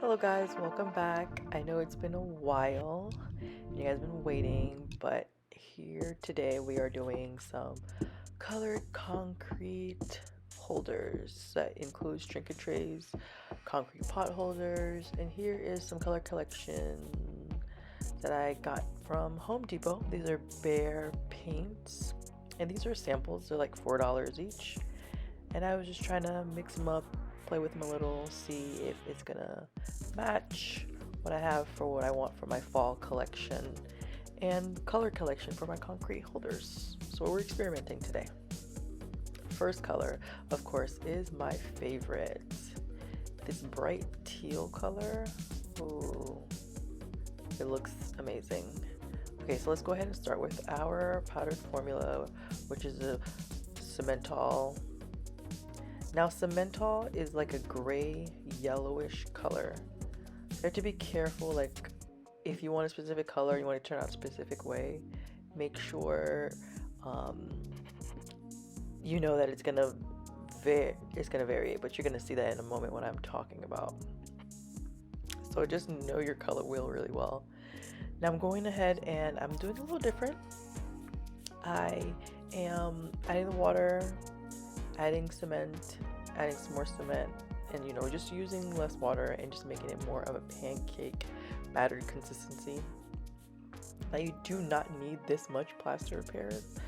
Hello guys, welcome back. I know it's been a while. You guys been waiting, but here today we are doing some colored concrete holders that includes trinket trays, concrete pot holders, and here is some color collection that I got from Home Depot. These are Behr Paints, and these are samples. They're like $4 each. And I was just trying to mix them up, play with them a little, see if it's gonna match what I have for what I want for my fall collection and color collection for my concrete holders. So we're experimenting today. First color, of course, is my favorite. This bright teal color. Ooh, it looks amazing. Okay, so let's go ahead and start with our powdered formula, which is a Simmental. Now Simmental is like a gray yellowish color. You have to be careful, like if you want a specific color, you want to turn out a specific way, make sure you know that it's gonna vary, but you're gonna see that in a moment when I'm talking about. So just know your color wheel really well. Now I'm going ahead and I'm doing a little different. I am adding the water, adding cement, adding some more cement, and just using less water and just making it more of a pancake battered consistency. Now you do not need this much plaster of Paris.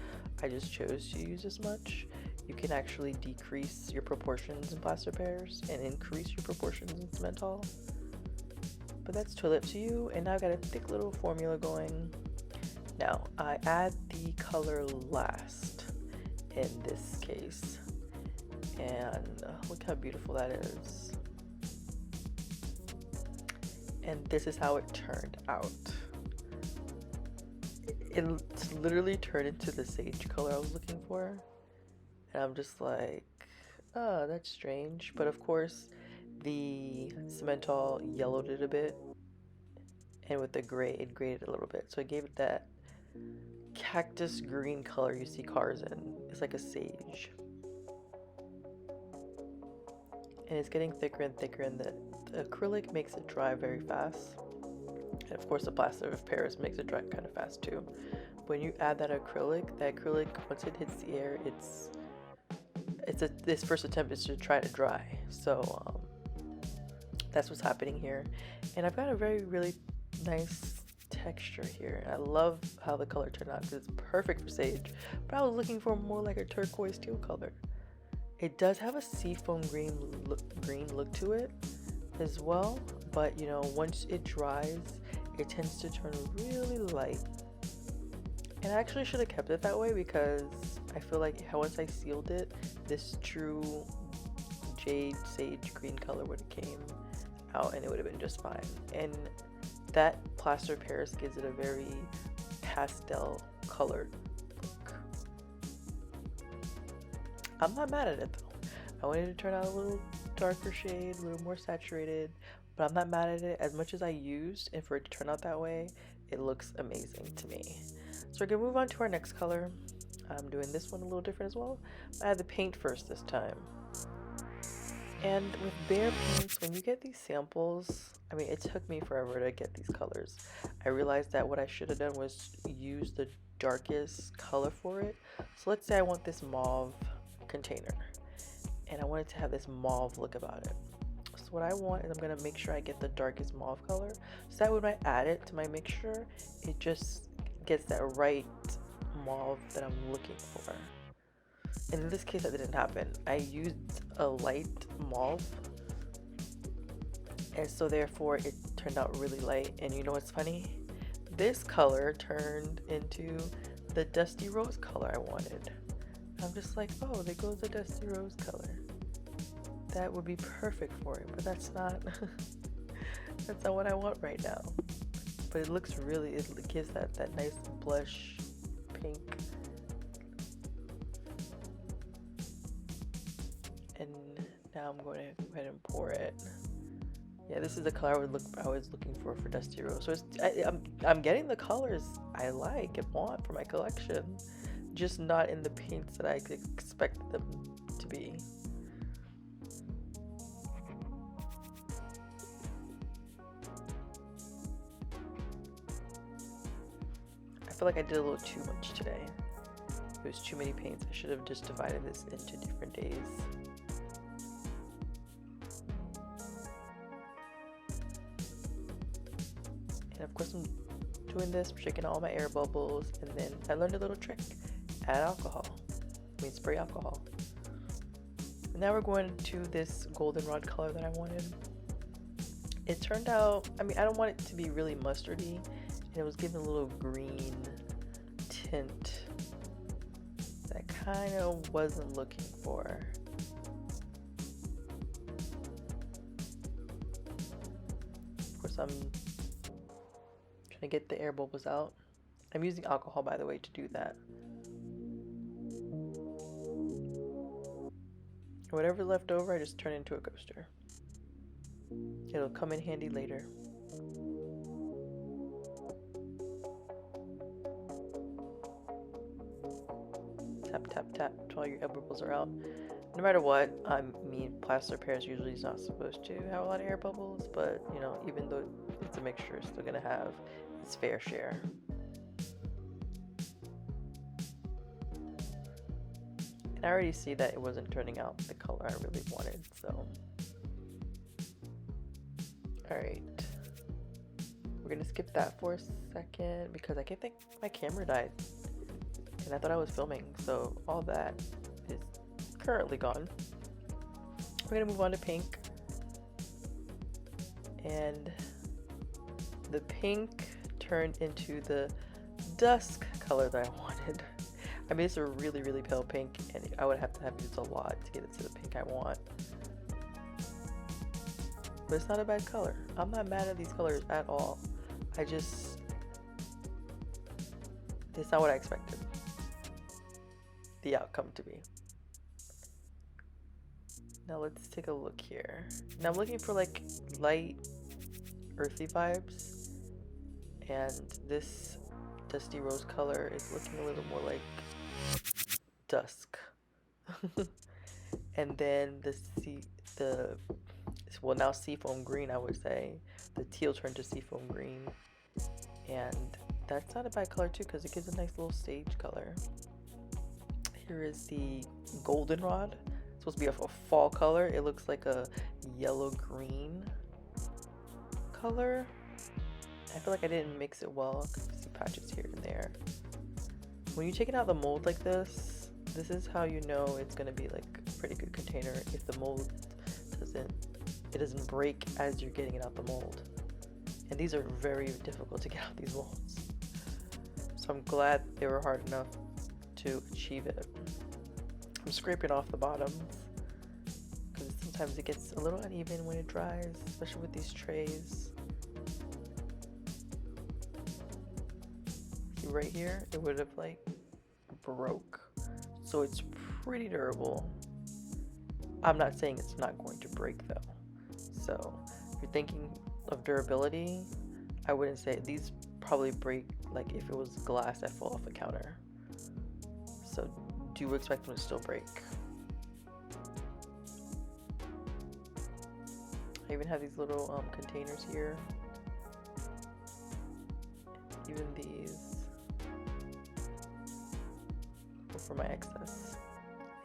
I just chose to use this much. You can actually decrease your proportions in plaster of Paris and increase your proportions in Simmental, but that's totally up to you. And now I've got a thick little formula going. Now I add the color last in this case, and look how beautiful that is. And this is how it turned out. It literally turned into the sage color I was looking for, and I'm just like, oh, that's strange. But of course the Simmental yellowed it a bit, and with the gray it grayed it a little bit, so it gave it that cactus green color you see cars in. It's like a sage, and it's getting thicker and thicker, and the acrylic makes it dry very fast, and of course the plaster of Paris makes it dry kind of fast too. When you add that acrylic once it hits the air, this first attempt is to try to dry. So that's what's happening here, and I've got a really nice texture here. I love how the color turned out because it's perfect for sage, but I was looking for more like a turquoise teal color. It does have a seafoam green look to it as well, but once it dries, it tends to turn really light. And I actually should have kept it that way, because I feel like once I sealed it, this true jade sage green color would have came out and it would have been just fine. And that plaster of Paris gives it a very pastel colored look. I'm not mad at it though. I wanted to turn out a little darker shade, a little more saturated, but I'm not mad at it. As much as I used and for it to turn out that way, it looks amazing to me. So we're gonna move on to our next color. I'm doing this one a little different as well. I had the paint first this time. And with Behr Paints, when you get these samples, I mean, it took me forever to get these colors. I realized that what I should have done was use the darkest color for it. So let's say I want this mauve container, and I want it to have this mauve look about it. So what I want is I'm going to make sure I get the darkest mauve color, so that when I add it to my mixture, it just gets that right mauve that I'm looking for. And in this case, that didn't happen. I used a light mauve, and so therefore it turned out really light. And you know what's funny? This color turned into the dusty rose color I wanted. I'm just like, oh, there goes the dusty rose color. That would be perfect for it, but that's not that's not what I want right now. But it looks it gives that nice blush pink. And now I'm going to go ahead and pour it. Yeah, this is the color I was looking for Dusty Rose. So I'm getting the colors I like and want for my collection, just not in the paints that I expect them to be. feel like I did a little too much today. It was too many paints. I should have just divided this into different days. And of course I'm doing this, shaking all my air bubbles, and then I learned a little trick. Add alcohol. Spray alcohol. And now we're going to this goldenrod color that I wanted. It turned out, I mean, I don't want it to be really mustardy, and it was giving a little green tint that I kind of wasn't looking for. Of course, I'm trying to get the air bubbles out. I'm using alcohol, by the way, to do that. Whatever's left over, I just turn into a coaster. It'll come in handy later. Tap, tap, tap till all your air bubbles are out. No matter what, I mean, Plaster of Paris usually is not supposed to have a lot of air bubbles, but you know, even though it's a mixture, it's still gonna have its fair share. I already see that it wasn't turning out the color I really wanted, so. Alright. We're gonna skip that for a second because I think my camera died. And I thought I was filming, so all that is currently gone. We're gonna move on to pink. And the pink turned into the dusk color that I wanted. I mean, it's a really, really pale pink, and I would have to have used a lot to get it to the pink I want. But it's not a bad color. I'm not mad at these colors at all. It's not what I expected the outcome to be. Now let's take a look here. Now I'm looking for like light, earthy vibes, and this dusty rose color is looking a little more like dusk. And then well, now seafoam green, I would say. The teal turned to seafoam green, and that's not a bad color too because it gives a nice little stage color. Here is the goldenrod. It's supposed to be a fall color. It looks like a yellow green color. I feel like I didn't mix it well. I can see patches here and there. When you take it out of the mold like this is how you know it's gonna be like a pretty good container. If the mold doesn't break as you're getting it out the mold. And these are very difficult to get out these molds. So I'm glad they were hard enough to achieve it. I'm scraping off the bottoms because sometimes it gets a little uneven when it dries, especially with these trays. See right here, it would have like broke. So it's pretty durable. I'm not saying it's not going to break though. So if you're thinking of durability, I wouldn't say these probably break like if it was glass that fell off a counter. So do expect them to still break. I even have these little containers here. Even these for my excess.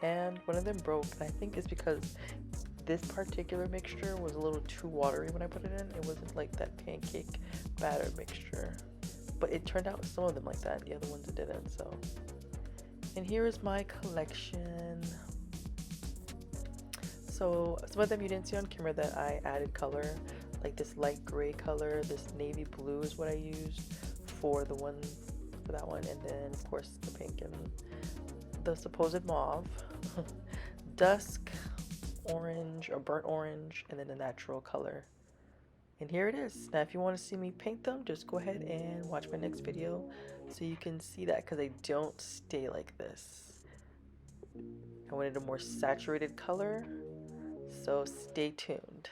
And one of them broke, and I think it's because this particular mixture was a little too watery when I put it in. It wasn't like that pancake batter mixture, but it turned out some of them like that. The other ones it didn't. So, and here is my collection. So some of them you didn't see on camera that I added color, like this light gray color. This navy blue is what I used for the one for that one, and then of course the pink and the supposed mauve, dusk orange or burnt orange, and then the natural color. And here it is. Now if you want to see me paint them, just go ahead and watch my next video so you can see that, because they don't stay like this. I wanted a more saturated color, so stay tuned.